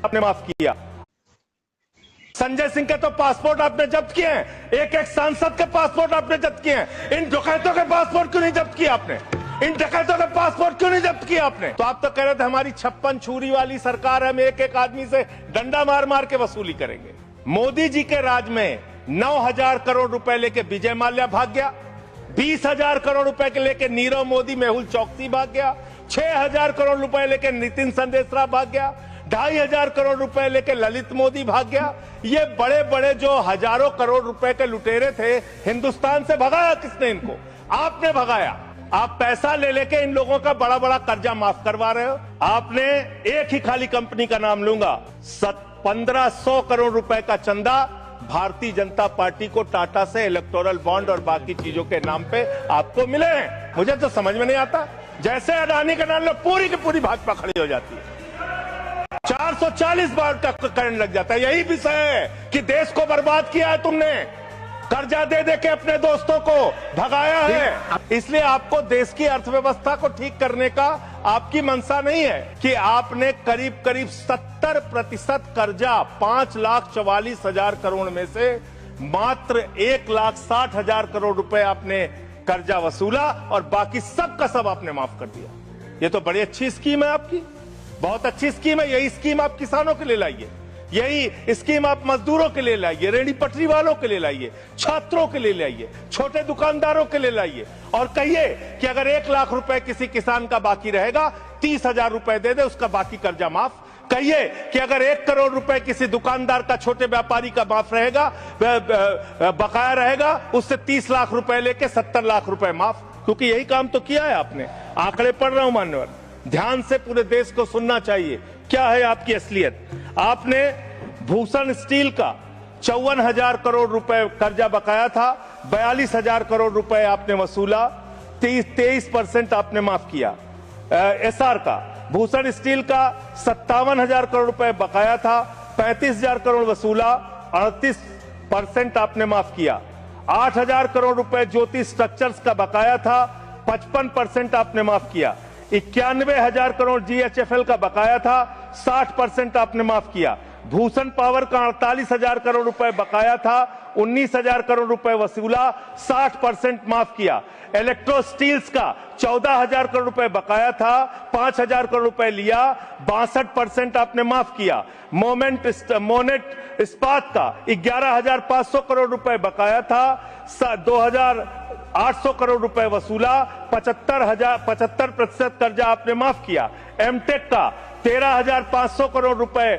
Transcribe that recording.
आपने माफ किया। संजय सिंह के तो पासपोर्ट आपने जब्त किए हैं, एक एक सांसद के पासपोर्ट आपने जब्त किए हैं। इन डकैतों के पासपोर्ट क्यों नहीं जब्त किया आपने? इन डकैतों के पासपोर्ट क्यों नहीं जब्त किया आपने? तो आप तो कह रहे थे हमारी 56 छुरी वाली सरकार है, हम एक एक आदमी से डंडा मार मार के वसूली करेंगे। मोदी जी के राज में 9,000 करोड़ रुपए लेके विजय माल्या भाग गया, 20,000 करोड़ रुपए के लेके नीरव मोदी मेहुल चौकसी भाग गया, 6,000 करोड़ रुपए लेके नितिन संदेशरा भाग गया, 2,500 करोड़ रुपए लेके ललित मोदी भाग गया। ये बड़े बड़े जो हजारों करोड़ रुपए के लुटेरे थे, हिंदुस्तान से भगाया किसने इनको? आपने भगाया। आप पैसा ले लेके इन लोगों का बड़ा बड़ा कर्जा माफ करवा रहे हो। आपने एक ही खाली कंपनी का नाम लूंगा, 1,500 करोड़ रुपए का चंदा भारतीय जनता पार्टी को टाटा से इलेक्टोरल बॉन्ड और बाकी चीजों के नाम पे आपको मिले हैं। मुझे तो समझ में नहीं आता, जैसे अडानी का नाम लो पूरी की पूरी भाजपा खड़ी हो जाती है, 440 बार का करंट लग जाता है। यही विषय है कि देश को बर्बाद किया है तुमने, कर्जा दे दे के अपने दोस्तों को भगाया है। इसलिए आपको देश की अर्थव्यवस्था को ठीक करने का आपकी मंशा नहीं है कि आपने करीब करीब 70% कर्जा 5,44,000 करोड़ में से मात्र 1,60,000 करोड़ रुपए आपने कर्जा वसूला और बाकी सब का सब आपने माफ कर दिया। ये तो बड़ी अच्छी स्कीम है आपकी, बहुत अच्छी स्कीम है। यही स्कीम आप किसानों के लिए लाइए, यही स्कीम आप मजदूरों के लिए लाइए, रेहड़ी पटरी वालों के लिए लाइए, छात्रों के लिए लाइए, छोटे दुकानदारों के लिए लाइए और कहिए कि अगर 1 लाख रुपए किसी किसान का बाकी रहेगा 30,000 रुपए दे दे, उसका बाकी कर्जा माफ। कहिए कि अगर 1 करोड़ रुपए किसी दुकानदार का, छोटे व्यापारी का माफ रहेगा, बकाया रहेगा, उससे 30 लाख रुपए लेके 70 लाख रुपए माफ। क्योंकि यही काम तो किया है आपने। आंकड़े पढ़ रहा हूं मान्यवर, ध्यान से पूरे देश को सुनना चाहिए क्या है आपकी असलियत। आपने भूषण स्टील का 54,000 करोड़ रुपए कर्जा बकाया था, 42,000 करोड़ रुपए आपने वसूला, 23% आपने माफ किया। एसआर का, भूषण स्टील का 57,000 करोड़ रुपए बकाया था, 35,000 करोड़ वसूला, 38% आपने माफ किया। 8,000 करोड़ रुपए ज्योति स्ट्रक्चर्स का बकाया था, 55% आपने माफ किया। 91,000 करोड़ जीएचएफएल का बकाया था, 60% आपने माफ किया। भूषण पावर का 48,000 करोड़ रुपए बकाया था, 19,000 करोड़ रुपए वसूला, 60% माफ किया। इलेक्ट्रो स्टील्स का 14,000 करोड़ रुपए बकाया था, 5,000 करोड़ रुपए लिया, 62% आपने माफ किया। मोनेट इस्पात का 11,500 करोड़ रुपए बकाया था, 2,800 करोड़ रुपए वसूला, 75% कर्जा आपने माफ किया। एमटेक का 13,500 करोड़ रुपए